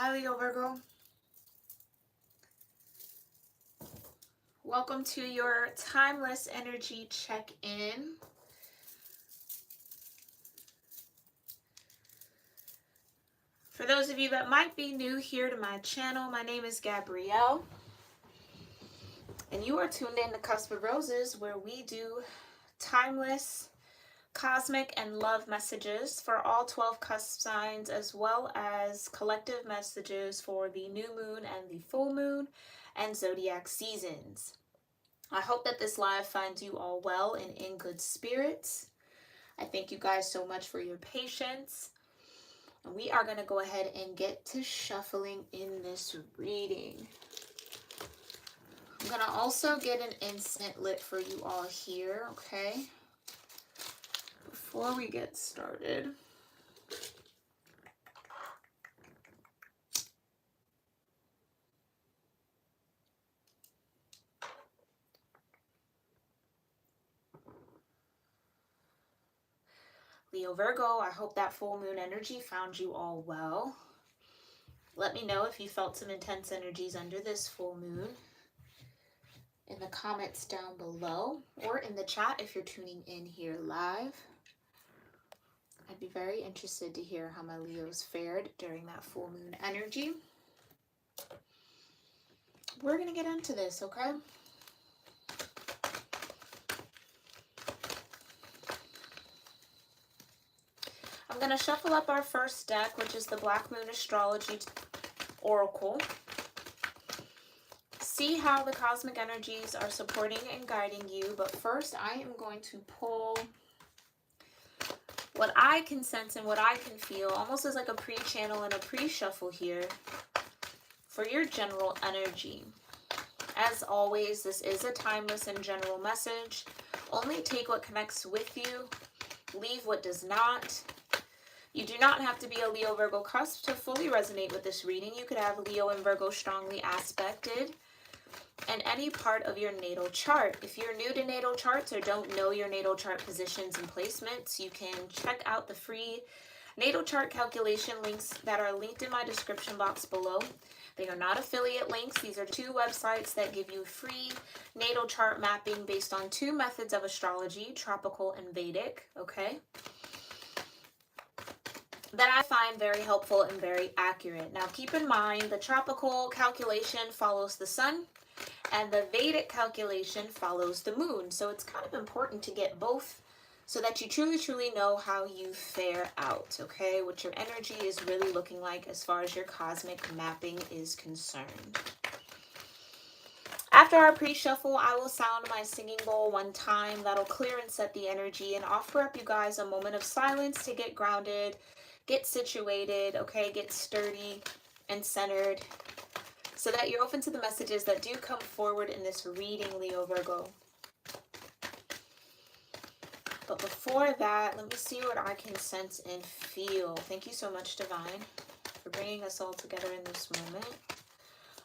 Hi, Leo Virgo. Welcome to your timeless energy check-in. For those of you that might be new here to my channel, my name is Gabrielle, and you are tuned in to Cusp of Roses, where we do timeless, cosmic, and love messages for all 12 cusp signs, as well as collective messages for the new moon and the full moon and zodiac seasons. I hope that this live finds you all well and in good spirits. I thank you guys so much for your patience. And we are going to go ahead and get to shuffling in this reading. I'm going to also get an incense lit for you all here, okay? Before we get started. Leo Virgo, I hope that full moon energy found you all well. Let me know if you felt some intense energies under this full moon in the comments down below, or in the chat if you're tuning in here live. I'd be very interested to hear how my Leos fared during that full moon energy. We're going to get into this, okay? I'm going to shuffle up our first deck, which is the Black Moon Astrology Oracle. See how the cosmic energies are supporting and guiding you. But first, I am going to pull what I can sense and what I can feel, almost as like a pre-channel and a pre-shuffle here, for your general energy. As always, this is a timeless and general message. Only take what connects with you. Leave what does not. You do not have to be a Leo Virgo cusp to fully resonate with this reading. You could have Leo and Virgo strongly aspected and any part of your natal chart. If you're new to natal charts or don't know your natal chart positions and placements, you can check out the free natal chart calculation links that are linked in my description box below. They are not affiliate links. These are two websites that give you free natal chart mapping based on two methods of astrology, tropical and Vedic, okay? That I find very helpful and very accurate. Now keep in mind, the tropical calculation follows the sun and the Vedic calculation follows the moon. So it's kind of important to get both so that you truly know how you fare out, okay? What your energy is really looking like as far as your cosmic mapping is concerned. After our pre-shuffle, I will sound my singing bowl one time. That'll clear and set the energy and offer up you guys a moment of silence to get grounded, get situated, okay? Get sturdy and centered so that you're open to the messages that do come forward in this reading, Leo Virgo. But before that, let me see what I can sense and feel. Thank you so much, Divine, for bringing us all together in this moment.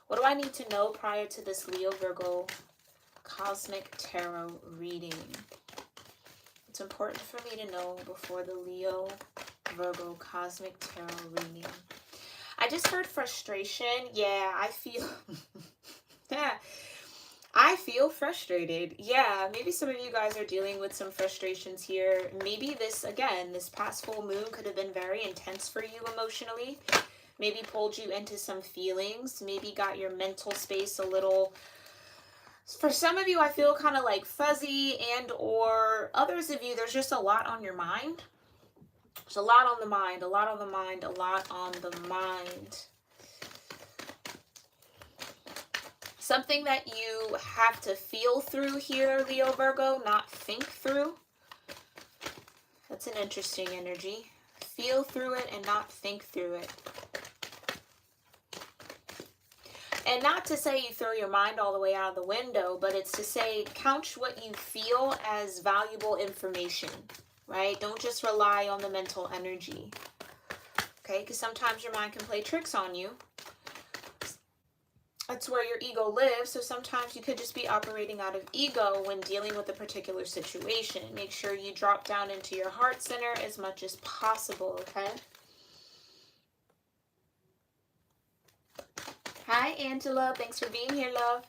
What do I need to know prior to this Leo Virgo Cosmic Tarot reading? It's important for me to know before the Leo Virgo Cosmic Tarot reading. I just heard frustration. Yeah, I feel... yeah. I feel frustrated. Yeah, maybe some of you guys are dealing with some frustrations here. Maybe this, again, this past full moon could have been very intense for you emotionally. Maybe pulled you into some feelings. Maybe got your mental space a little... For some of you, I feel kind of like fuzzy, and or others of you, there's just a lot on your mind. There's a lot on the mind, a lot on the mind, a lot on the mind. Something that you have to feel through here, Leo Virgo, not think through. That's an interesting energy. Feel through it and not think through it. And not to say you throw your mind all the way out of the window, but it's to say couch what you feel as valuable information, right? Don't just rely on the mental energy, okay? Because sometimes your mind can play tricks on you. That's where your ego lives, so sometimes you could just be operating out of ego when dealing with a particular situation. Make sure you drop down into your heart center as much as possible, okay? Hi, Angela. Thanks for being here, love.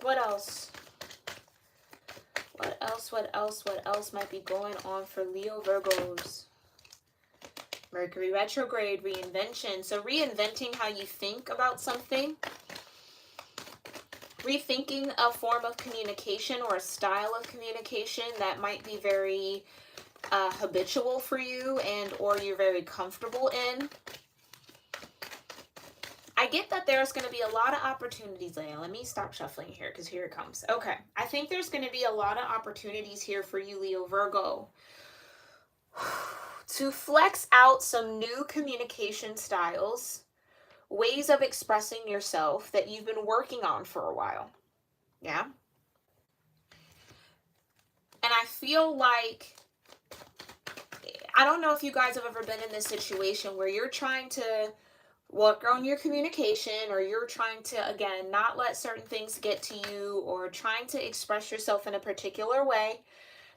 What else? What else? What else? What else might be going on for Leo Virgos? Mercury retrograde, reinvention. So reinventing how you think about something. Rethinking a form of communication or a style of communication that might be very habitual for you and or you're very comfortable in. I get that there's going to be a lot of opportunities, Leah. Let me stop shuffling here because here it comes. Okay. I think there's going to be a lot of opportunities here for you, Leo Virgo, to flex out some new communication styles, ways of expressing yourself that you've been working on for a while. Yeah. And I feel like, I don't know if you guys have ever been in this situation where you're trying to work on your communication, or you're trying to, again, not let certain things get to you, or trying to express yourself in a particular way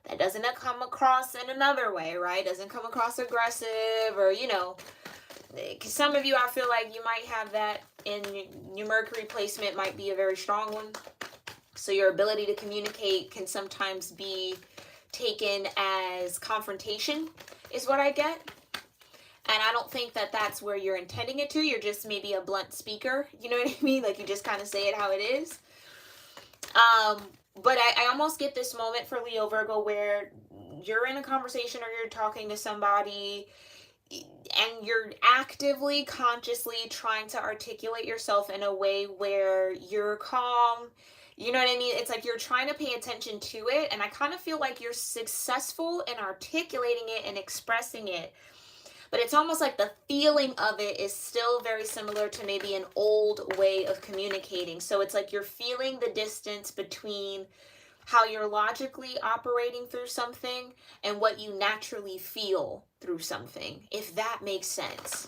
that doesn't come across in another way, right? Doesn't come across aggressive, or, you know, because some of you, I feel like you might have that in your Mercury placement might be a very strong one. So your ability to communicate can sometimes be taken as confrontation is what I get. And I don't think that that's where you're intending it to. You're just maybe a blunt speaker. You know what I mean? Like you just kind of say it how it is. But I almost get this moment for Leo Virgo where you're in a conversation or you're talking to somebody and you're actively, consciously trying to articulate yourself in a way where you're calm. You know what I mean? It's like you're trying to pay attention to it. And I kind of feel like you're successful in articulating it and expressing it. But it's almost like the feeling of it is still very similar to maybe an old way of communicating. So it's like you're feeling the distance between how you're logically operating through something and what you naturally feel through something, if that makes sense.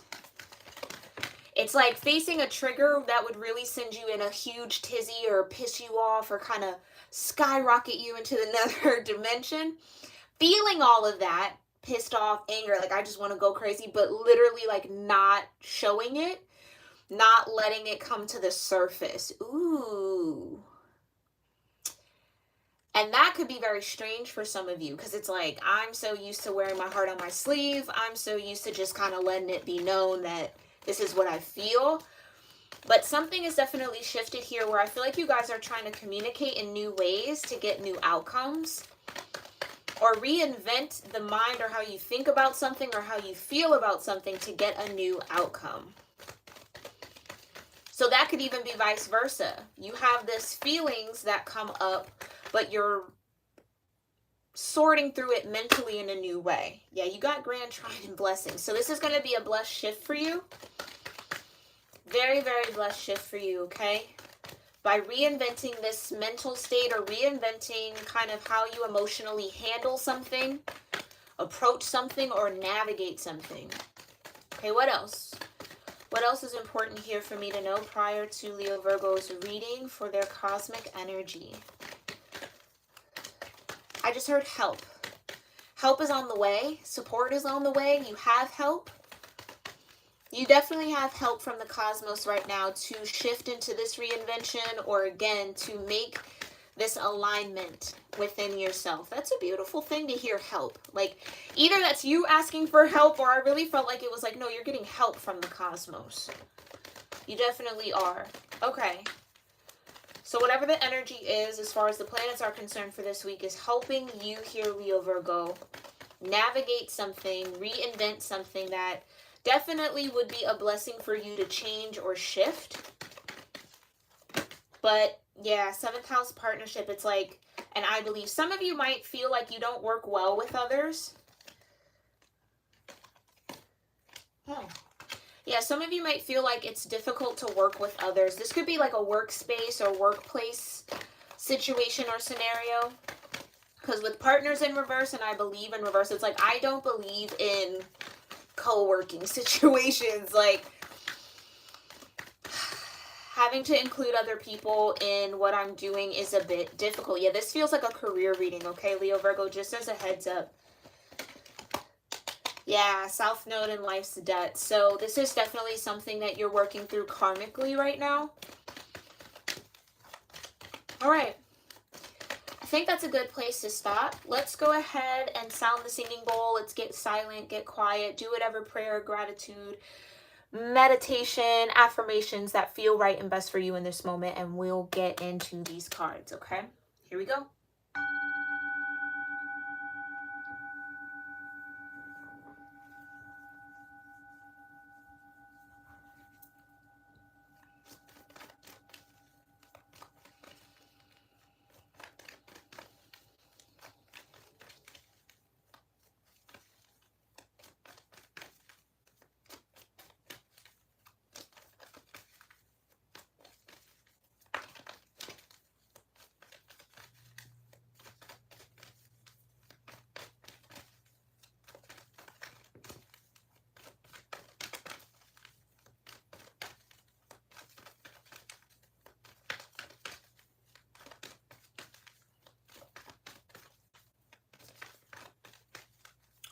It's like facing a trigger that would really send you in a huge tizzy or piss you off or kind of skyrocket you into another dimension. Feeling all of that, pissed off, anger, like I just want to go crazy, but literally like not showing it, not letting it come to the surface. Ooh. And that could be very strange for some of you because it's like, I'm so used to wearing my heart on my sleeve. I'm so used to just kind of letting it be known that this is what I feel. But something is definitely shifted here where I feel like you guys are trying to communicate in new ways to get new outcomes. Or reinvent the mind or how you think about something or how you feel about something to get a new outcome. So that could even be vice versa. You have this feelings that come up, but you're sorting through it mentally in a new way. Yeah, you got grand trine and blessings. So this is going to be a blessed shift for you. Very, very blessed shift for you, okay? By reinventing this mental state or reinventing kind of how you emotionally handle something, approach something, or navigate something. Okay, what else? What else is important here for me to know prior to Leo Virgo's reading for their cosmic energy? I just heard help. Help is on the way. Support is on the way. You have help. You definitely have help from the cosmos right now to shift into this reinvention or again to make this alignment within yourself. That's a beautiful thing to hear, help. Like either that's you asking for help or I really felt like it was like, no, you're getting help from the cosmos. You definitely are. Okay. So whatever the energy is as far as the planets are concerned for this week is helping you here, Leo Virgo, navigate something, reinvent something that definitely would be a blessing for you to change or shift. But yeah, 7th house partnership, it's like, and I believe some of you might feel like you don't work well with others. Yeah, some of you might feel like it's difficult to work with others. This could be like a workspace or workplace situation or scenario. Because with partners in reverse, and I believe in reverse, it's like I don't believe in co-working situations. Like having to include other people in what I'm doing is a bit difficult. Yeah, this feels like a career reading, okay, Leo Virgo, just as a heads up. Yeah, South Node and life's debt. So this is definitely something that you're working through karmically right now. All right. I think that's a good place to stop. Let's go ahead and sound the singing bowl. Let's get silent, get quiet, do whatever prayer, gratitude, meditation, affirmations that feel right and best for you in this moment, and we'll get into these cards, okay? Here we go.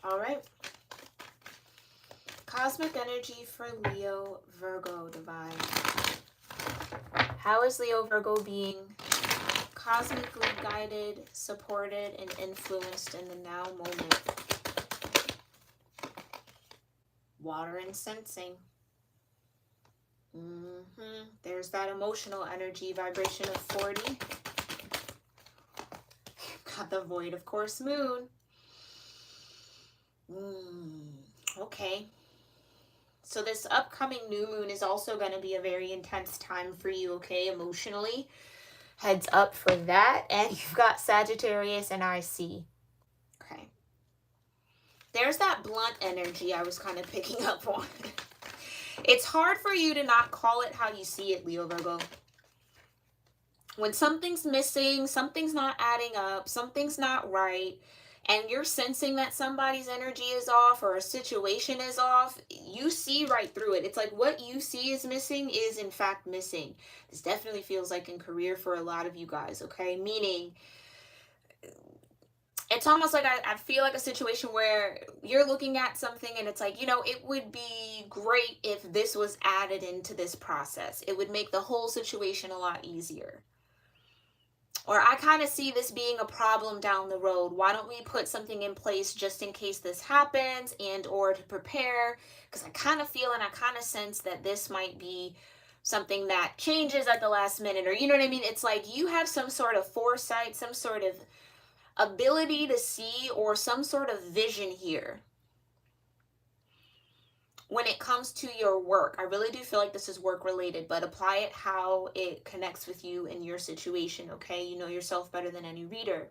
All right. Cosmic energy for Leo, Virgo, divine. How is Leo, Virgo being cosmically guided, supported, and influenced in the now moment? Water and sensing. There's that emotional energy, vibration of 40. Got the void, of course, moon. Okay. So this upcoming new moon is also going to be a very intense time for you, okay, emotionally. Heads up for that. And you've got Sagittarius and IC. Okay. There's that blunt energy I was kind of picking up on. It's hard for you to not call it how you see it, Leo, Virgo. When something's missing, something's not adding up, something's not right, and you're sensing that somebody's energy is off or a situation is off, you see right through it. It's like what you see is missing is in fact missing. This definitely feels like in career for a lot of you guys, okay? Meaning, it's almost like I feel like a situation where you're looking at something and it's like, you know, it would be great if this was added into this process. It would make the whole situation a lot easier. Or I kind of see this being a problem down the road. Why don't we put something in place just in case this happens and or to prepare? Because I kind of feel and I kind of sense that this might be something that changes at the last minute. Or you know what I mean? It's like you have some sort of foresight, some sort of ability to see or some sort of vision here when it comes to your work. I really do feel like this is work related, but apply it how it connects with you in your situation, okay? You know yourself better than any reader.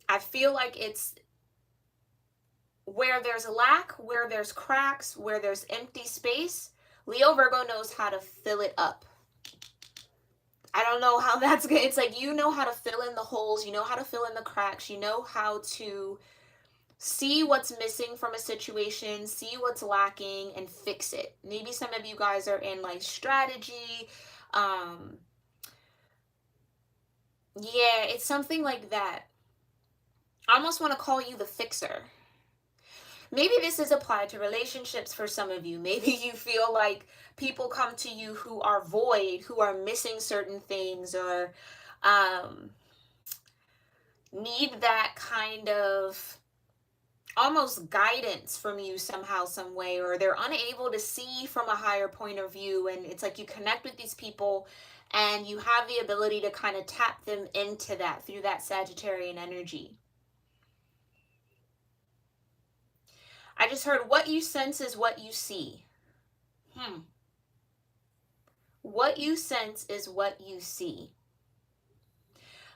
I feel like it's where there's lack, where there's cracks, where there's empty space, Leo Virgo knows how to fill it up. I don't know how that's good. It's like you know how to fill in the holes, you know how to fill in the cracks, you know how to see what's missing from a situation, see what's lacking, and fix it. Maybe some of you guys are in like strategy. Yeah, it's something like that. I almost want to call you the fixer. Maybe this is applied to relationships for some of you. Maybe you feel like people come to you who are void, who are missing certain things, or need that kind of almost guidance from you somehow, some way, or they're unable to see from a higher point of view. And it's like you connect with these people and you have the ability to kind of tap them into that through that Sagittarian energy. I just heard what you sense is what you see. What you sense is what you see.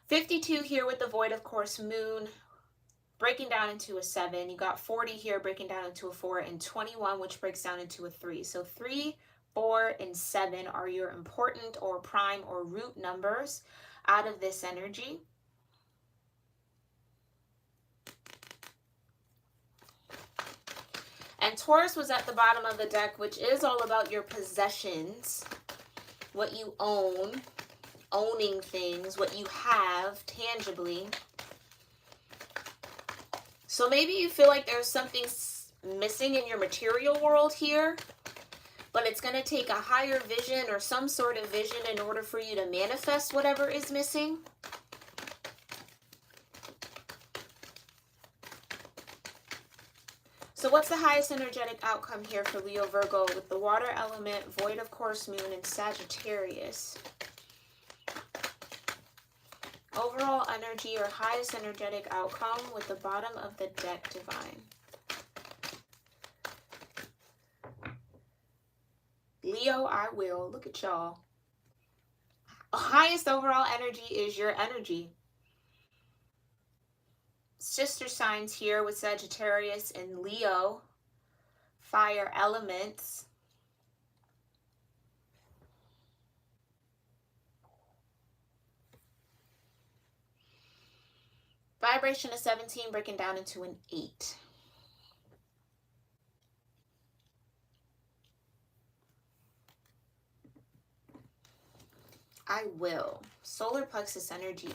52 here with the void, of course, moon breaking down into a 7. You got 40 here breaking down into a 4, and 21, which breaks down into a 3. So 3, 4, and 7 are your important or prime or root numbers out of this energy. And Taurus was at the bottom of the deck, which is all about your possessions, what you own, owning things, what you have tangibly. So maybe you feel like there's something missing in your material world here, but it's going to take a higher vision or some sort of vision in order for you to manifest whatever is missing. So what's the highest energetic outcome here for Leo Virgo with the water element, void of course moon, and Sagittarius? Overall energy or highest energetic outcome with the bottom of the deck, Divine. Leo, I will. Look at y'all. Highest overall energy is your energy. Sister signs here with Sagittarius and Leo. Fire elements. Vibration of 17 breaking down into an 8. I will. Solar plexus energy.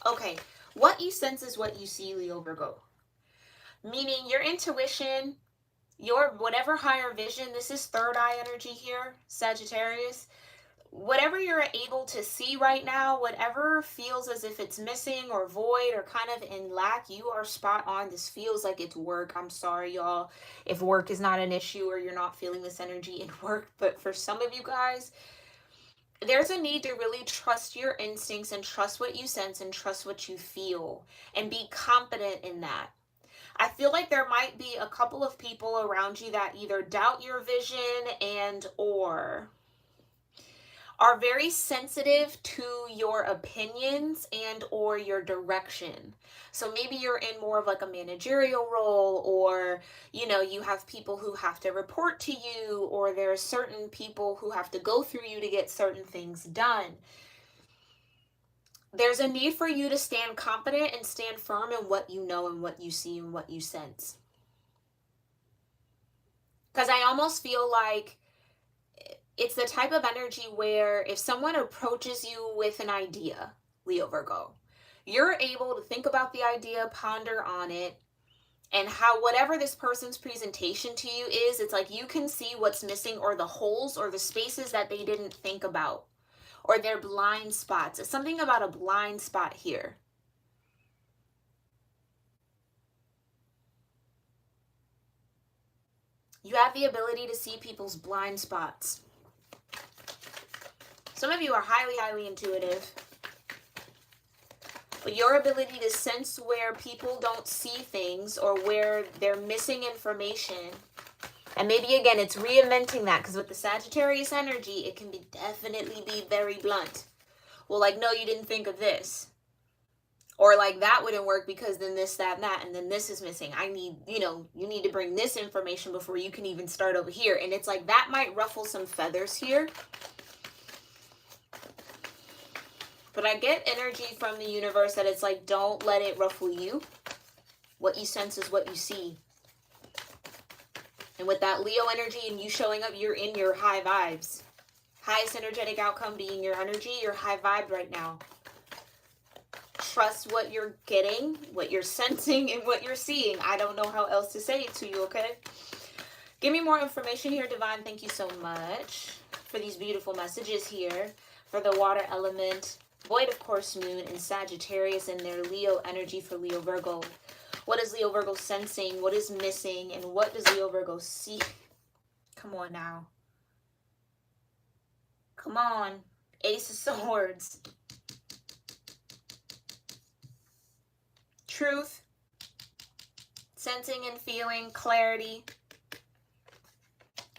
Okay, what you sense is what you see, Leo Virgo. Meaning your intuition, your whatever higher vision, this is third eye energy here, Sagittarius. Whatever you're able to see right now, whatever feels as if it's missing or void or kind of in lack, you are spot on. This feels like it's work. I'm sorry, y'all, if work is not an issue or you're not feeling this energy in work. But for some of you guys, there's a need to really trust your instincts and trust what you sense and trust what you feel and be confident in that. I feel like there might be a couple of people around you that either doubt your vision and or are very sensitive to your opinions and or your direction. So maybe you're in more of like a managerial role, or you have people who have to report to you, or there are certain people who have to go through you to get certain things done. There's a need for you to stand confident and stand firm in what you know and what you see and what you sense. Because I almost feel like it's the type of energy where if someone approaches you with an idea, Leo Virgo, you're able to think about the idea, ponder on it, and how whatever this person's presentation to you is, it's like you can see what's missing or the holes or the spaces that they didn't think about or their blind spots. It's something about a blind spot here. You have the ability to see people's blind spots. Some of you are highly, highly intuitive. But your ability to sense where people don't see things or where they're missing information. And maybe, again, it's reinventing that. Because with the Sagittarius energy, it can definitely be very blunt. Well, like, no, you didn't think of this. Or like, that wouldn't work because then this, that, and that. And then this is missing. I need, you need to bring this information before you can even start over here. And it's like, that might ruffle some feathers here. But I get energy from the universe that it's like, don't let it ruffle you. What you sense is what you see. And with that Leo energy and you showing up, you're in your high vibes. Highest energetic outcome being your energy, your high vibe right now. Trust what you're getting, what you're sensing, and what you're seeing. I don't know how else to say it to you, okay? Give me more information here, Divine. Thank you so much for these beautiful messages here. For the water element, void of course moon, and Sagittarius and their Leo energy for Leo Virgo. What is Leo Virgo sensing? What is missing? And what does Leo Virgo see? Come on now. Come on. Ace of Swords. Truth. Sensing and feeling. Clarity.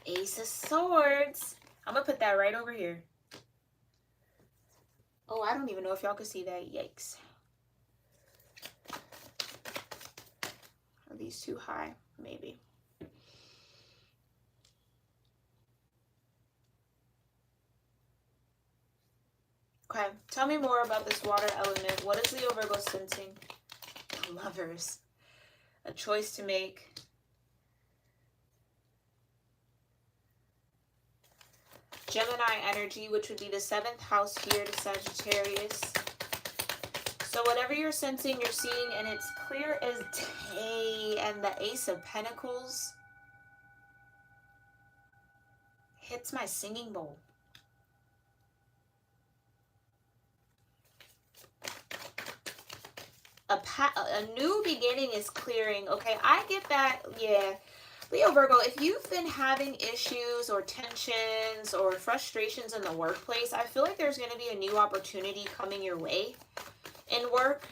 Ace of Swords. I'm going to put that right over here. Oh, I don't even know if y'all can see that. Yikes. Are these too high? Maybe. Okay, tell me more about this water element. What is Leo Virgo sensing? Lovers. A choice to make. Gemini energy, which would be the 7th house here to Sagittarius. So whatever you're sensing, you're seeing, and it's clear as day. And the Ace of Pentacles hits my singing bowl. A new beginning is clearing. Okay, I get that. Yeah. Leo Virgo, if you've been having issues or tensions or frustrations in the workplace, I feel like there's going to be a new opportunity coming your way in work.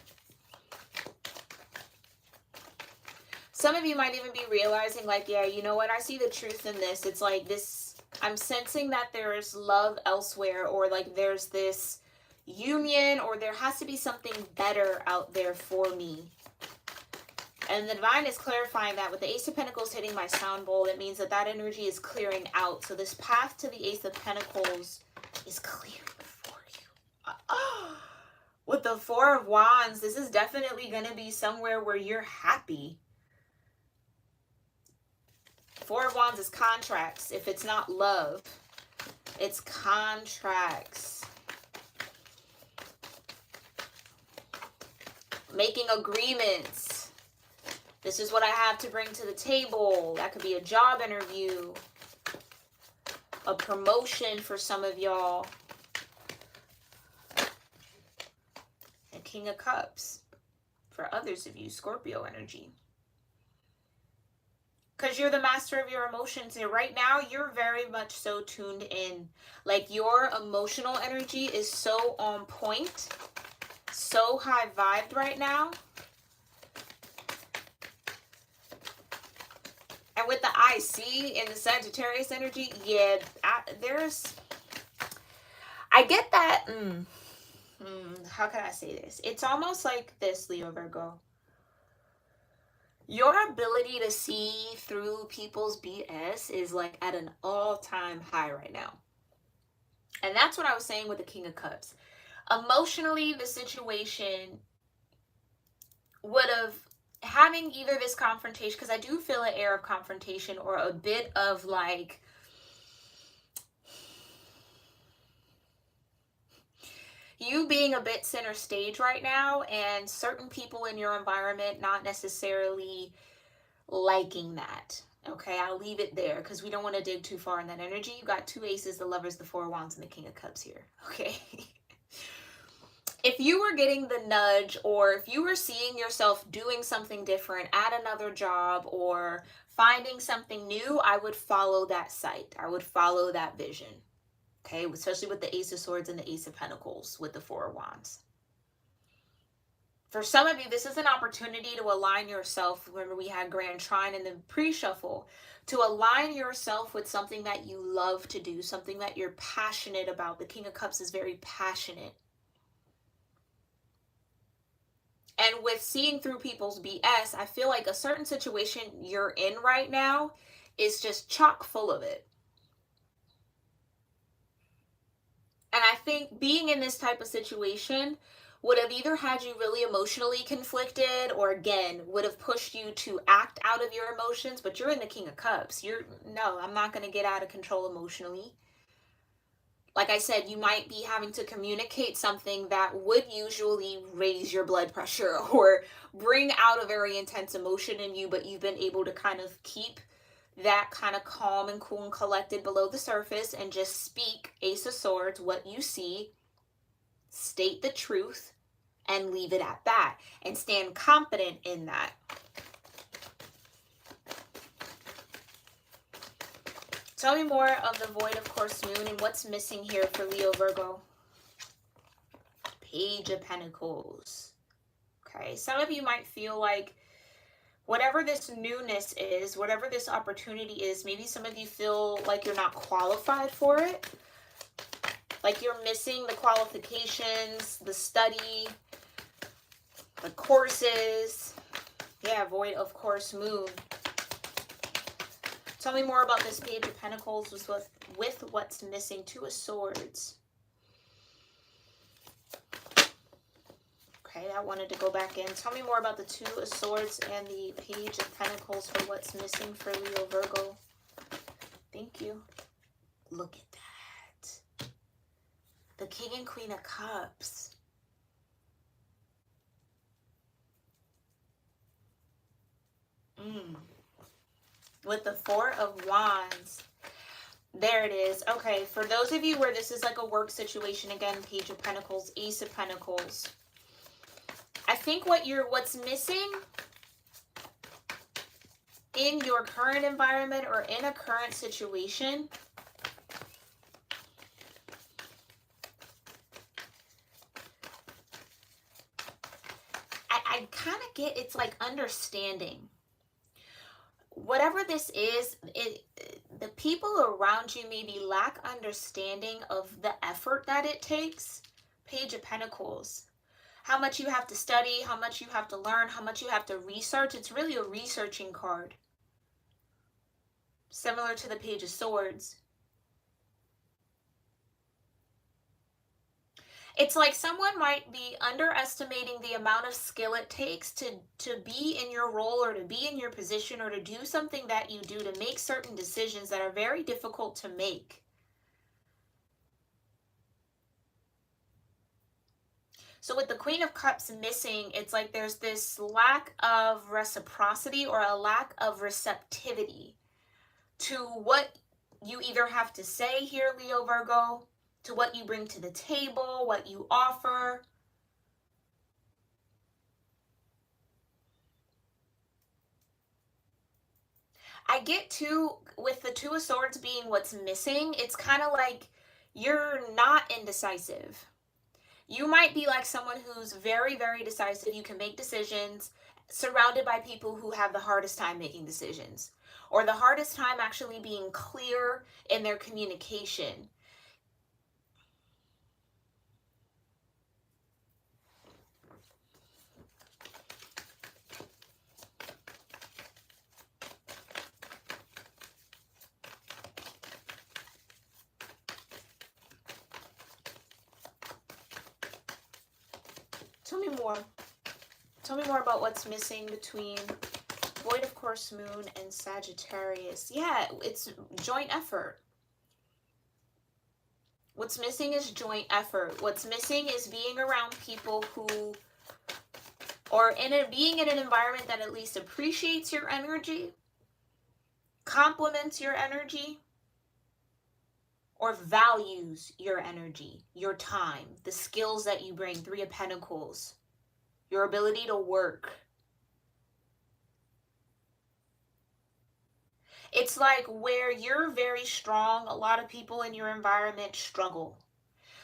Some of you might even be realizing, like, yeah, you know what? I see the truth in this. It's like this, I'm sensing that there's love elsewhere, or like there's this union, or there has to be something better out there for me. And the divine is clarifying that with the Ace of Pentacles hitting my sound bowl. It means that that energy is clearing out. So this path to the Ace of Pentacles is clearing for you. With the Four of Wands, this is definitely going to be somewhere where you're happy. Four of Wands is contracts. If it's not love, it's contracts. Making agreements. This is what I have to bring to the table. That could be a job interview, a promotion for some of y'all. And King of Cups for others of you, Scorpio energy. Because you're the master of your emotions. And right now, you're very much so tuned in. Like, your emotional energy is so on point, so high vibed right now. And with the IC in the Sagittarius energy, yeah, I get that. How can I say this? It's almost like this, Leo Virgo. Your ability to see through people's BS is like at an all-time high right now. And that's what I was saying with the King of Cups. Emotionally, the situation would have, having either this confrontation, because I do feel an air of confrontation, or a bit of like, you being a bit center stage right now, and certain people in your environment not necessarily liking that. Okay, I'll leave it there because we don't want to dig too far in that energy. You got two aces, the Lovers, the Four of Wands, and the King of Cups here. Okay. If you were getting the nudge, or if you were seeing yourself doing something different at another job or finding something new, I would follow that sight. I would follow that vision. Okay, especially with the Ace of Swords and the Ace of Pentacles with the Four of Wands. For some of you, this is an opportunity to align yourself. Remember, we had Grand Trine in the pre-shuffle. To align yourself with something that you love to do, something that you're passionate about. The King of Cups is very passionate. And with seeing through people's BS, I feel like a certain situation you're in right now is just chock full of it. And I think being in this type of situation would have either had you really emotionally conflicted, or again, would have pushed you to act out of your emotions. But you're in the King of Cups. No, I'm not going to get out of control emotionally. Like I said, you might be having to communicate something that would usually raise your blood pressure or bring out a very intense emotion in you, but you've been able to kind of keep that kind of calm and cool and collected below the surface and just speak Ace of Swords, what you see, state the truth, and leave it at that, and stand confident in that. Tell me more of the void of course moon and what's missing here for Leo Virgo. Page of Pentacles. Okay, some of you might feel like whatever this newness is, whatever this opportunity is, maybe some of you feel like you're not qualified for it. Like you're missing the qualifications, the study, the courses. Yeah, void of course moon. Tell me more about this Page of Pentacles with what's missing. Two of Swords. Okay, I wanted to go back in. Tell me more about the Two of Swords and the Page of Pentacles for what's missing for Leo Virgo. Thank you. Look at that. The King and Queen of Cups. With the Four of Wands. There it is. Okay, for those of you where this is like a work situation, again, Page of Pentacles, Ace of Pentacles. I think what's missing in your current environment or in a current situation, I kind of get, it's like understanding. Whatever this is, the people around you maybe lack understanding of the effort that it takes. Page of Pentacles. How much you have to study, how much you have to learn, how much you have to research. It's really a researching card. Similar to the Page of Swords. It's like someone might be underestimating the amount of skill it takes to be in your role or to be in your position or to do something that you do, to make certain decisions that are very difficult to make. So with the Queen of Cups missing, it's like there's this lack of reciprocity or a lack of receptivity to what you either have to say here, Leo Virgo, to what you bring to the table, what you offer. I get too, with the Two of Swords being what's missing, it's kind of like you're not indecisive. You might be like someone who's very, very decisive. You can make decisions, surrounded by people who have the hardest time making decisions, or the hardest time actually being clear in their communication. Tell me more. Tell me more about what's missing between Void of Course Moon and Sagittarius. Yeah, it's joint effort. What's missing is joint effort. What's missing is being around people who, or being in an environment that at least appreciates your energy, compliments your energy, or values your energy, your time, the skills that you bring. Three of Pentacles, your ability to work. It's like where you're very strong, a lot of people in your environment struggle.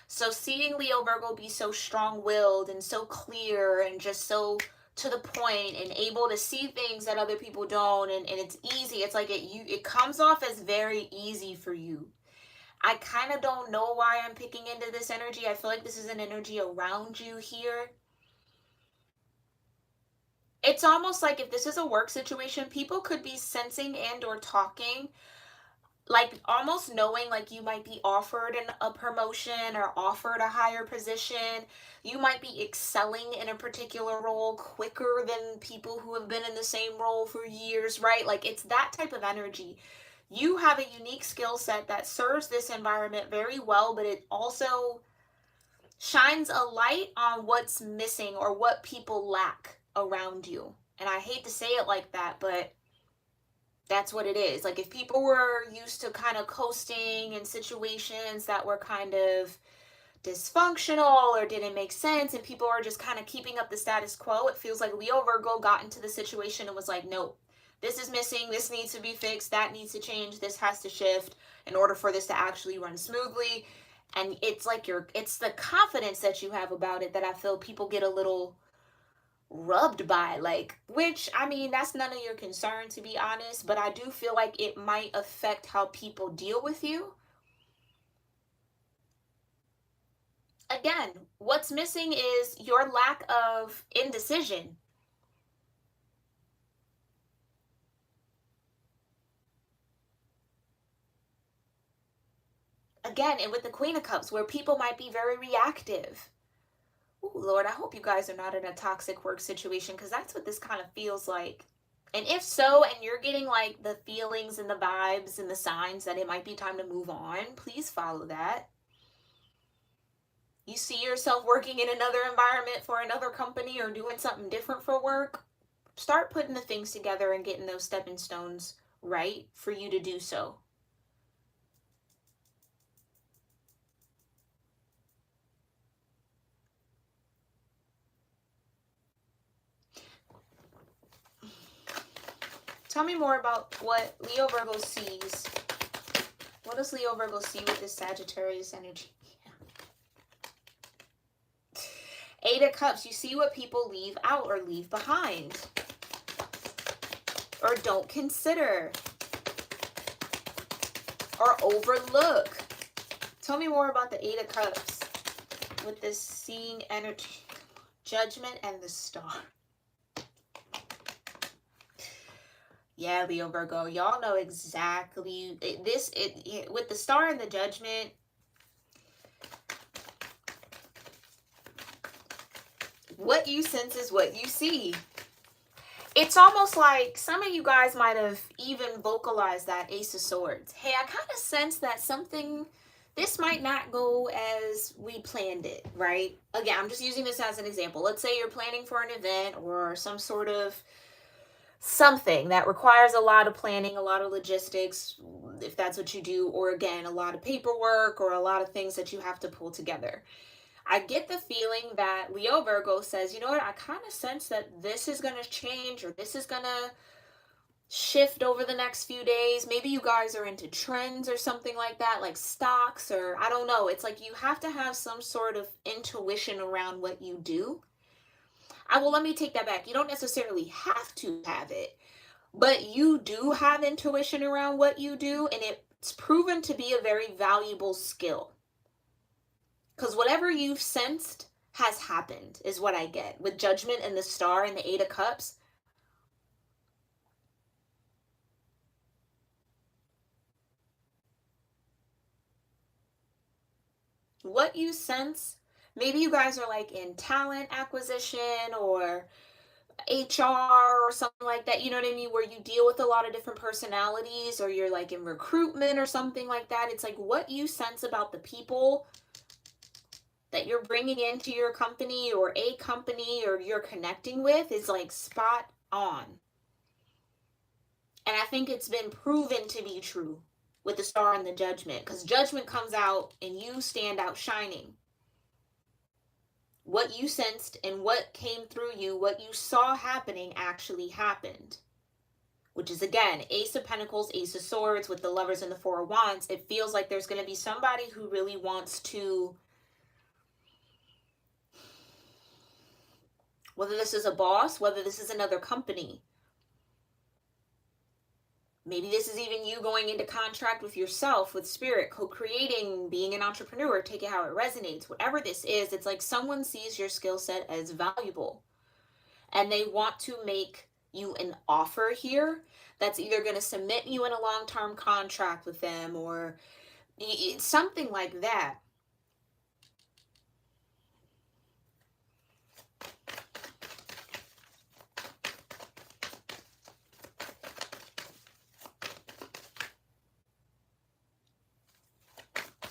So seeing Leo Virgo be so strong-willed and so clear and just so to the point and able to see things that other people don't, and it's easy. It's like it comes off as very easy for you. I kind of don't know why I'm picking into this energy. I feel like this is an energy around you here. It's almost like if this is a work situation, people could be sensing and or talking, like almost knowing like you might be offered a promotion or offered a higher position. You might be excelling in a particular role quicker than people who have been in the same role for years, right? Like it's that type of energy. You have a unique skill set that serves this environment very well, but it also shines a light on what's missing or what people lack around you. And I hate to say it like that, but that's what it is. Like if people were used to kind of coasting in situations that were kind of dysfunctional or didn't make sense, and people are just kind of keeping up the status quo, it feels like Leo Virgo got into the situation and was like, nope, this is missing, this needs to be fixed, that needs to change, this has to shift in order for this to actually run smoothly. And it's like it's the confidence that you have about it that I feel people get a little rubbed by, like, which I mean, that's none of your concern, to be honest, but I do feel like it might affect how people deal with you. Again, what's missing is your lack of indecision. Again, and with the Queen of Cups, where people might be very reactive. Ooh, Lord, I hope you guys are not in a toxic work situation, because that's what this kind of feels like. And if so, and you're getting like the feelings and the vibes and the signs that it might be time to move on, please follow that. You see yourself working in another environment for another company or doing something different for work, Start putting the things together and getting those stepping stones right for you to do so. Tell me more about what Leo Virgo sees. What does Leo Virgo see with this Sagittarius energy? Eight of Cups. You see what people leave out or leave behind. Or don't consider. Or overlook. Tell me more about the Eight of Cups with this seeing energy. Judgment and the Star. Yeah, Leo Virgo, y'all know exactly with the Star and the Judgment. What you sense is what you see. It's almost like some of you guys might have even vocalized that Ace of Swords. Hey, I kind of sense that this might not go as we planned it, right? Again, I'm just using this as an example. Let's say you're planning for an event or some sort of something that requires a lot of planning, a lot of logistics, if that's what you do, or again, a lot of paperwork or a lot of things that you have to pull together. I get the feeling that Leo Virgo says, you know what, I kind of sense that this is going to change or this is going to shift over the next few days. Maybe you guys are into trends or something like that, like stocks, or I don't know. It's like you have to have some sort of intuition around what you do. Let me take that back. You don't necessarily have to have it, but you do have intuition around what you do, and it's proven to be a very valuable skill. Because whatever you've sensed has happened, is what I get. With Judgment and the Star and the Eight of Cups. What you sense, maybe you guys are like in talent acquisition or HR or something like that, you know what I mean, where you deal with a lot of different personalities, or you're like in recruitment or something like that. It's like what you sense about the people that you're bringing into your company or a company or you're connecting with is like spot on. And I think it's been proven to be true with the Star and the Judgment, because Judgment comes out and you stand out shining. What you sensed and what came through you, what you saw happening actually happened. Which is, again, Ace of Pentacles, Ace of Swords with the Lovers and the Four of Wands. It feels like there's going to be somebody who really wants to, whether this is a boss, whether this is another company, maybe this is even you going into contract with yourself, with spirit, co-creating, being an entrepreneur, take it how it resonates. Whatever this is, it's like someone sees your skill set as valuable and they want to make you an offer here that's either going to submit you in a long-term contract with them or something like that.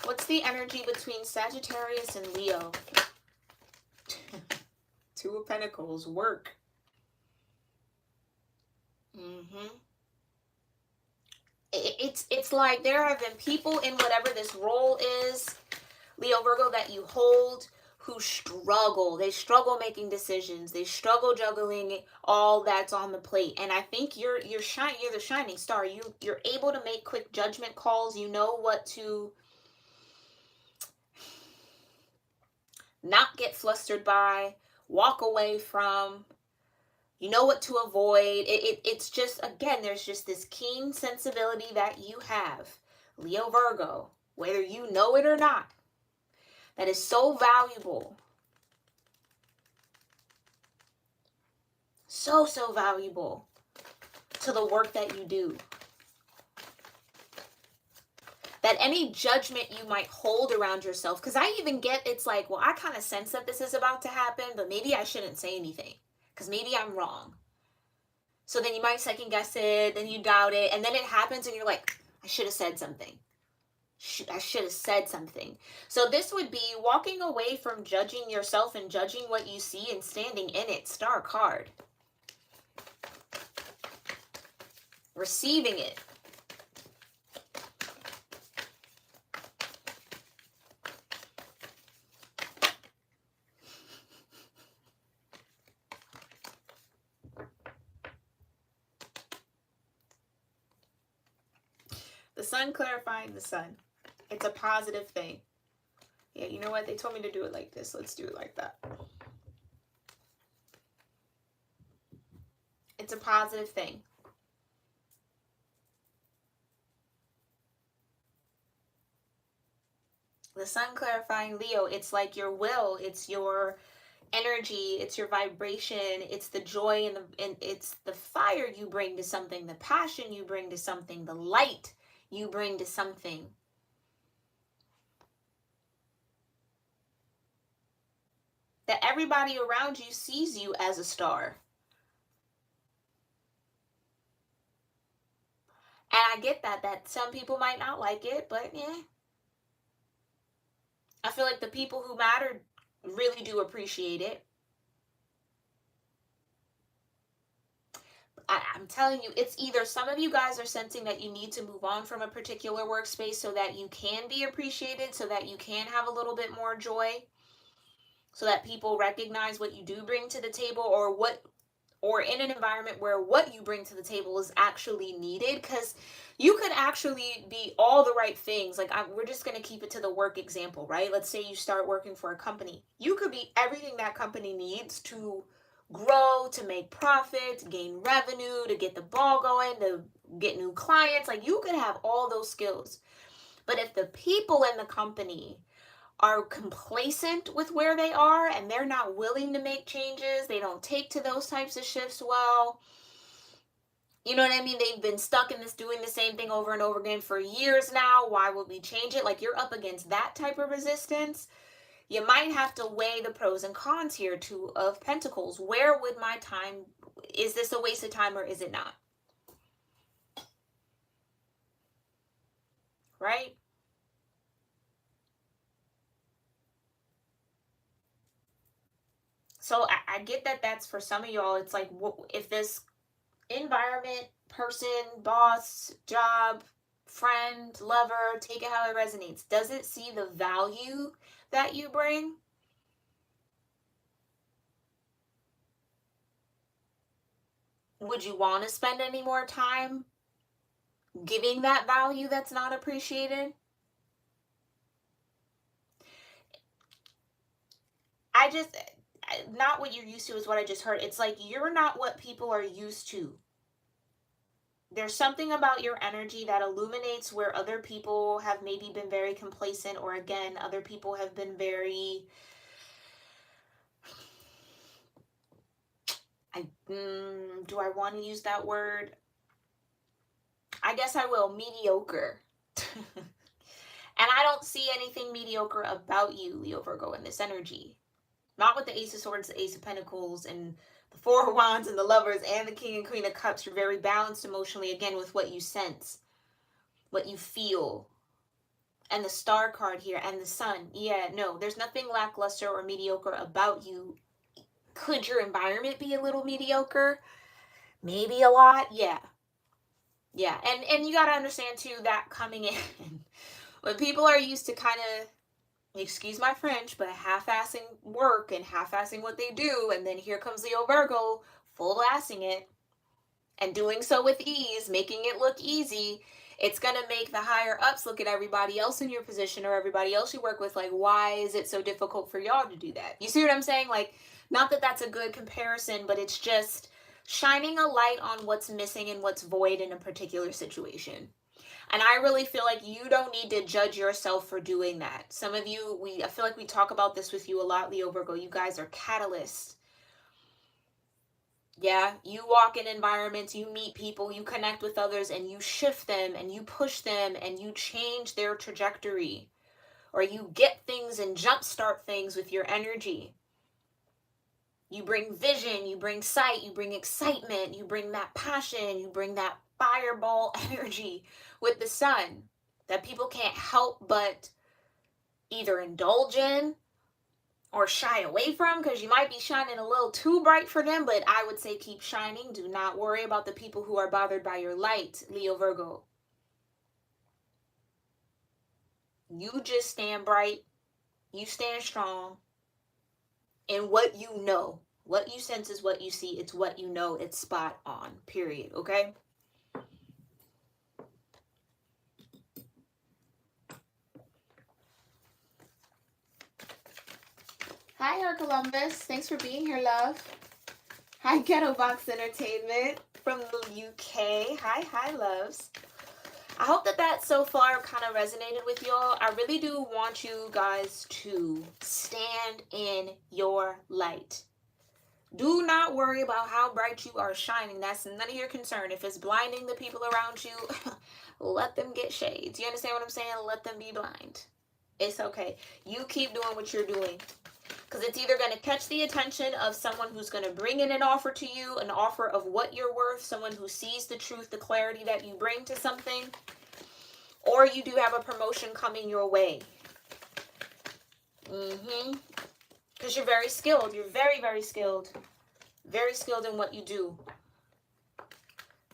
What's the energy between Sagittarius and Leo? Two of Pentacles, work. It's like there have been people in whatever this role is, Leo Virgo, that you hold, who struggle. They struggle making decisions. They struggle juggling all that's on the plate. And I think you're the shining star. You're able to make quick judgment calls. You know what to not get flustered by, walk away from. You know what to avoid. It's just, again, there's just this keen sensibility that you have, Leo Virgo, whether you know it or not, that is so valuable. So valuable to the work that you do. That any judgment you might hold around yourself, because I even get, it's like, well, I kind of sense that this is about to happen, but maybe I shouldn't say anything, because maybe I'm wrong. So then you might second guess it, then you doubt it, and then it happens and you're like, I should have said something. I should have said something. So this would be walking away from judging yourself and judging what you see and standing in it. Star card. receiving it. The sun clarifying the sun. It's a positive thing. Yeah, you know what? They told me to do it like this. Let's do it like that. It's a positive thing. The sun clarifying Leo, it's like your will, it's your energy, it's your vibration, it's the joy and it's the fire you bring to something, the passion you bring to something, the light you bring to something. That everybody around you sees you as a star. And I get that some people might not like it, but yeah. I feel like the people who matter really do appreciate it. I'm telling you, it's either some of you guys are sensing that you need to move on from a particular workspace so that you can be appreciated, so that you can have a little bit more joy, so that people recognize what you do bring to the table, or in an environment where what you bring to the table is actually needed. Because you could actually be all the right things. Like, we're just going to keep it to the work example, right? Let's say you start working for a company. You could be everything that company needs to grow, to make profits, gain revenue, to get the ball going, to get new clients. Like, you could have all those skills. But if the people in the company are complacent with where they are and they're not willing to make changes, they don't take to those types of shifts well, you know what I mean? They've been stuck in this, doing the same thing over and over again for years now. Why would we change it? Like, you're up against that type of resistance. You might have to weigh the pros and cons here, Two of Pentacles. Where would my time, is this a waste of time or is it not? Right? So I get that that's for some of y'all. It's like, if this environment, person, boss, job, friend, lover, take it how it resonates, does it see the value that you bring? Would you want to spend any more time giving that value that's not appreciated? Not what you're used to is what I just heard. It's like you're not what people are used to. There's something about your energy that illuminates where other people have maybe been very complacent, or again, other people have been very, do I want to use that word? I guess I will, mediocre. And I don't see anything mediocre about you, Leo Virgo, in this energy. Not with the Ace of Swords, the Ace of Pentacles, and the Four of Wands, and the Lovers, and the King and Queen of Cups. You're very balanced emotionally, again, with what you sense, what you feel. And the Star card here, and the Sun. Yeah, no, there's nothing lackluster or mediocre about you. Could your environment be a little mediocre? Maybe a lot, yeah. Yeah, and you got to understand, too, that coming in, when people are used to kind of, excuse my French, but half-assing work and half-assing what they do, and then here comes Leo Virgo full-assing it and doing so with ease, making it look easy, it's going to make the higher ups look at everybody else in your position or everybody else you work with like, why is it so difficult for y'all to do that? You see what I'm saying? Like, not that that's a good comparison, but it's just shining a light on what's missing and what's void in a particular situation. And I really feel like you don't need to judge yourself for doing that. Some of you, I feel like we talk about this with you a lot, Leo Virgo. You guys are catalysts. Yeah, you walk in environments, you meet people, you connect with others, and you shift them and you push them and you change their trajectory. Or you get things and jumpstart things with your energy. You bring vision, you bring sight, you bring excitement, you bring that passion, you bring that fireball energy with the sun that people can't help but either indulge in or shy away from, because you might be shining a little too bright for them. But I would say keep shining. Do not worry about the people who are bothered by your light, Leo Virgo. You just stand bright. You stand strong in what you know. What you sense is what you see. It's what you know. It's spot on. Period. Okay? Hi, Her Columbus. Thanks for being here, love. Hi, Ghetto Box Entertainment from the UK. Hi, loves. I hope that so far kind of resonated with y'all. I really do want you guys to stand in your light. Do not worry about how bright you are shining. That's none of your concern. If it's blinding the people around you, let them get shades. You understand what I'm saying? Let them be blind. It's okay. You keep doing what you're doing. Because it's either going to catch the attention of someone who's going to bring in an offer to you, an offer of what you're worth, someone who sees the truth, the clarity that you bring to something, or you do have a promotion coming your way. Because you're very skilled. You're very, very skilled. Very skilled in what you do.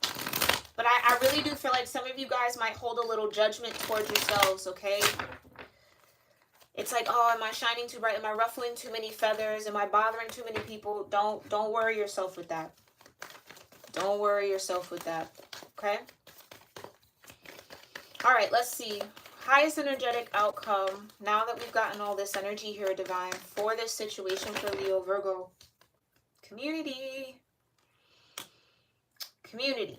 But I really do feel like some of you guys might hold a little judgment towards yourselves, okay? It's like, oh, am I shining too bright? Am I ruffling too many feathers? Am I bothering too many people? Don't worry yourself with that. Don't worry yourself with that. Okay? All right, let's see. Highest energetic outcome. Now that we've gotten all this energy here, Divine, for this situation for Leo Virgo. Community. Community.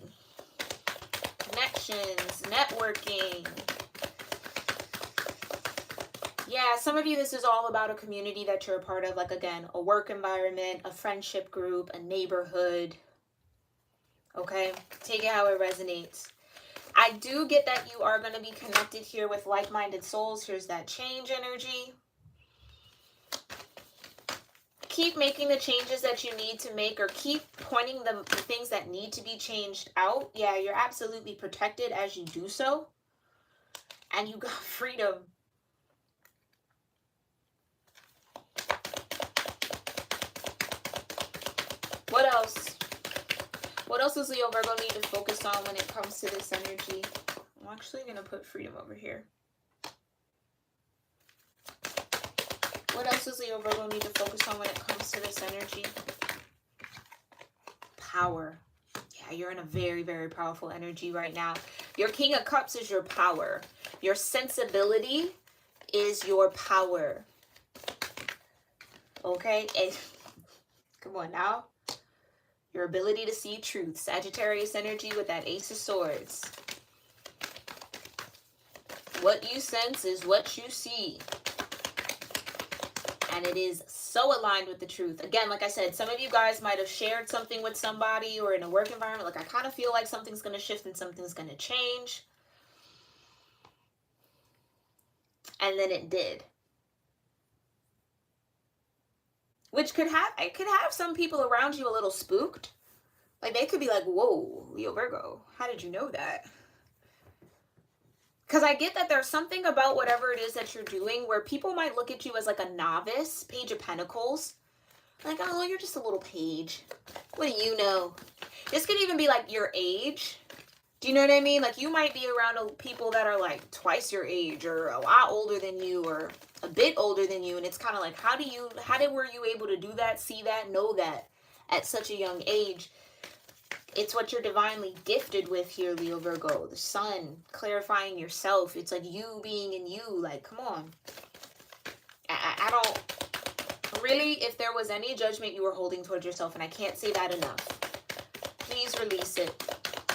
Connections. Networking. Yeah, some of you, this is all about a community that you're a part of. Like, again, a work environment, a friendship group, a neighborhood. Okay? Take it how it resonates. I do get that you are going to be connected here with like-minded souls. Here's that change energy. Keep making the changes that you need to make, or keep pointing the things that need to be changed out. Yeah, you're absolutely protected as you do so. And you got freedom. What else? What else does Leo Virgo need to focus on when it comes to this energy? I'm actually going to put freedom over here. What else does Leo Virgo need to focus on when it comes to this energy? Power. Yeah, you're in a very, very powerful energy right now. Your King of Cups is your power. Your sensibility is your power. Okay? And come on now. Your ability to see truth. Sagittarius energy with that Ace of Swords. What you sense is what you see. And it is so aligned with the truth. Again, like I said, some of you guys might have shared something with somebody or in a work environment. Like, I kind of feel like something's going to shift and something's going to change. And then it did. Which could have some people around you a little spooked. Like, they could be like, whoa, Leo Virgo, how did you know that? Because I get that there's something about whatever it is that you're doing where people might look at you as like a novice, Page of Pentacles. Like, oh, you're just a little page. What do you know? This could even be like your age. Do you know what I mean? Like, you might be around people that are like twice your age or a lot older than you or a bit older than you. And it's kind of like, were you able to do that, see that, know that at such a young age? It's what you're divinely gifted with here, Leo Virgo. The sun, clarifying yourself. It's like you being in you. Like, come on. I don't... Really, if there was any judgment you were holding towards yourself, and I can't say that enough, please release it.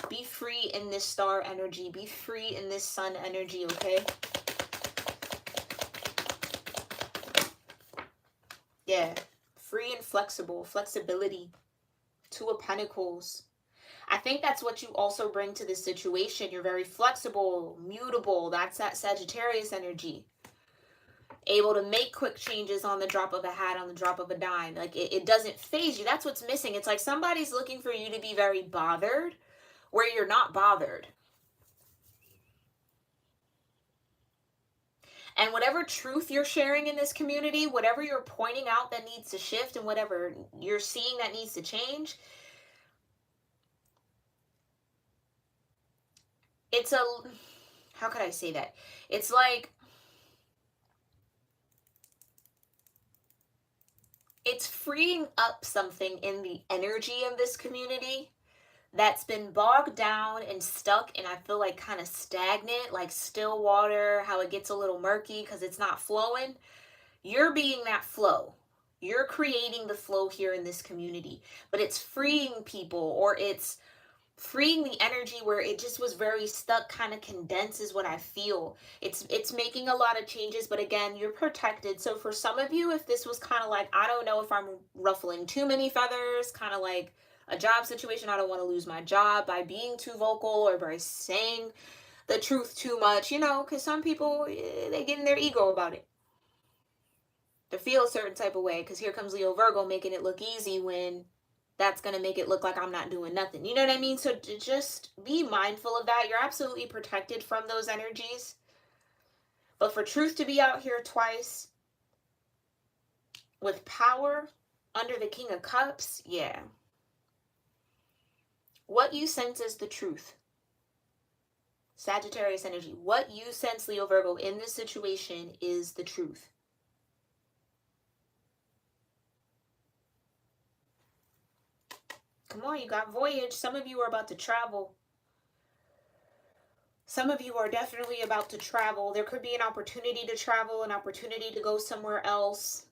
Be free in this star energy. Be free in this sun energy, okay? Yeah. Free and flexible. Flexibility. Two of Pentacles. I think that's what you also bring to this situation. You're very flexible, mutable. That's that Sagittarius energy. Able to make quick changes on the drop of a hat, on the drop of a dime. Like, it doesn't faze you. That's what's missing. It's like somebody's looking for you to be very bothered where you're not bothered. And whatever truth you're sharing in this community, whatever you're pointing out that needs to shift, and whatever you're seeing that needs to change, it's a, how could I say that? It's like, it's freeing up something in the energy of this community that's been bogged down and stuck, and I feel like kind of stagnant, like still water, how it gets a little murky because it's not flowing. You're being that flow. You're creating the flow here in this community, but it's freeing people, or it's freeing the energy where it just was very stuck, kind of condensed is what I feel. It's making a lot of changes, but again, you're protected. So for some of you, if this was kind of like, I don't know if I'm ruffling too many feathers, kind of like a job situation, I don't want to lose my job by being too vocal or by saying the truth too much, you know, because some people, they get in their ego about it. They feel a certain type of way because here comes Leo Virgo making it look easy when that's going to make it look like I'm not doing nothing. You know what I mean? So just be mindful of that. You're absolutely protected from those energies. But for truth to be out here twice with power under the King of Cups, yeah. What you sense is the truth. Sagittarius energy. What you sense, Leo Virgo, in this situation is the truth. Come on, you got voyage. Some of you are about to travel. Some of you are definitely about to travel. There could be an opportunity to travel, an opportunity to go somewhere else.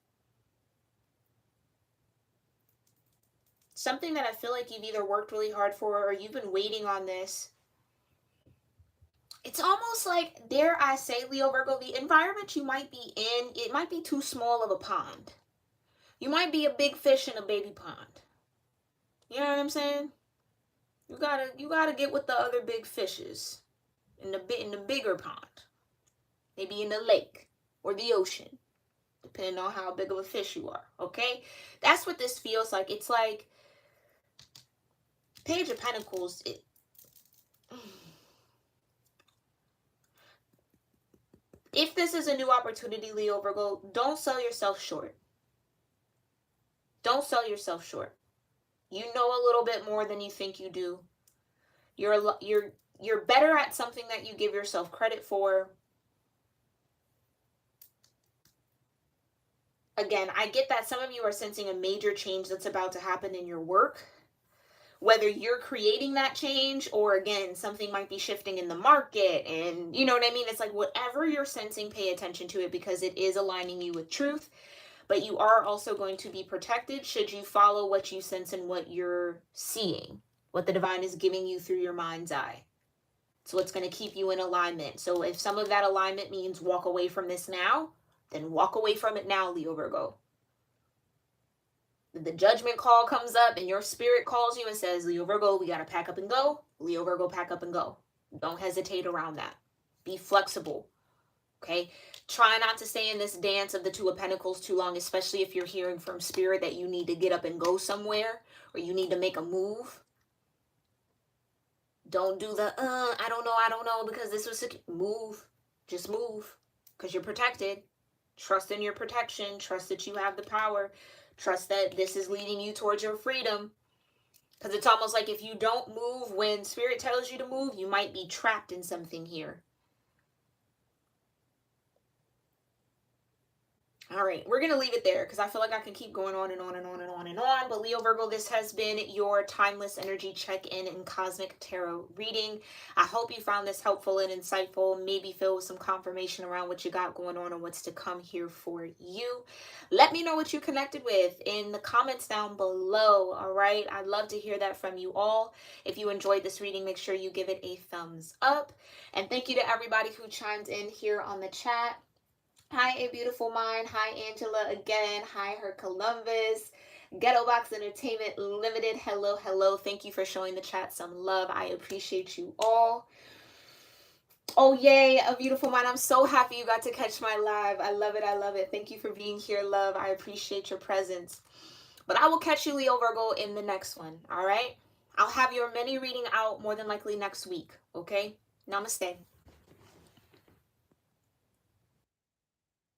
Something that I feel like you've either worked really hard for or you've been waiting on this. It's almost like, dare I say, Leo Virgo, the environment you might be in, it might be too small of a pond. You might be a big fish in a baby pond. You know what I'm saying? You gotta get with the other big fishes in the bigger pond. Maybe in the lake or the ocean, depending on how big of a fish you are. Okay? That's what this feels like. It's like Page of Pentacles. If this is a new opportunity, Leo Virgo, don't sell yourself short. Don't sell yourself short. You know a little bit more than you think you do. You're better at something that you give yourself credit for. Again, I get that some of you are sensing a major change that's about to happen in your work. Whether you're creating that change or, again, something might be shifting in the market, and you know what I mean? It's like whatever you're sensing, pay attention to it because it is aligning you with truth. But you are also going to be protected should you follow what you sense and what you're seeing, what the divine is giving you through your mind's eye. So it's going to keep you in alignment. So if some of that alignment means walk away from this now, then walk away from it now, Leo Virgo. If the judgment call comes up and your spirit calls you and says, Leo Virgo, we got to pack up and go. Leo Virgo, pack up and go. Don't hesitate around that. Be flexible. Okay? Try not to stay in this dance of the Two of Pentacles too long, especially if you're hearing from spirit that you need to get up and go somewhere or you need to make a move. Don't do the, I don't know, because this was, move. Just move because you're protected. Trust in your protection. Trust that you have the power. Trust that this is leading you towards your freedom. Because it's almost like if you don't move when spirit tells you to move, you might be trapped in something here. All right, we're going to leave it there because I feel like I can keep going on and on and on and on and on. But Leo Virgo, this has been your timeless energy check-in and cosmic tarot reading. I hope you found this helpful and insightful, maybe filled with some confirmation around what you got going on and what's to come here for you. Let me know what you connected with in the comments down below, all right? I'd love to hear that from you all. If you enjoyed this reading, make sure you give it a thumbs up. And thank you to everybody who chimed in here on the chat. Hi, A Beautiful Mind. Hi, Angela again. Hi, Her Columbus. Ghetto Box Entertainment Limited. Hello, hello. Thank you for showing the chat some love. I appreciate you all. Oh, yay. A Beautiful Mind. I'm so happy you got to catch my live. I love it. I love it. Thank you for being here, love. I appreciate your presence. But I will catch you, Leo Virgo, in the next one. All right? I'll have your mini reading out more than likely next week. Okay? Namaste.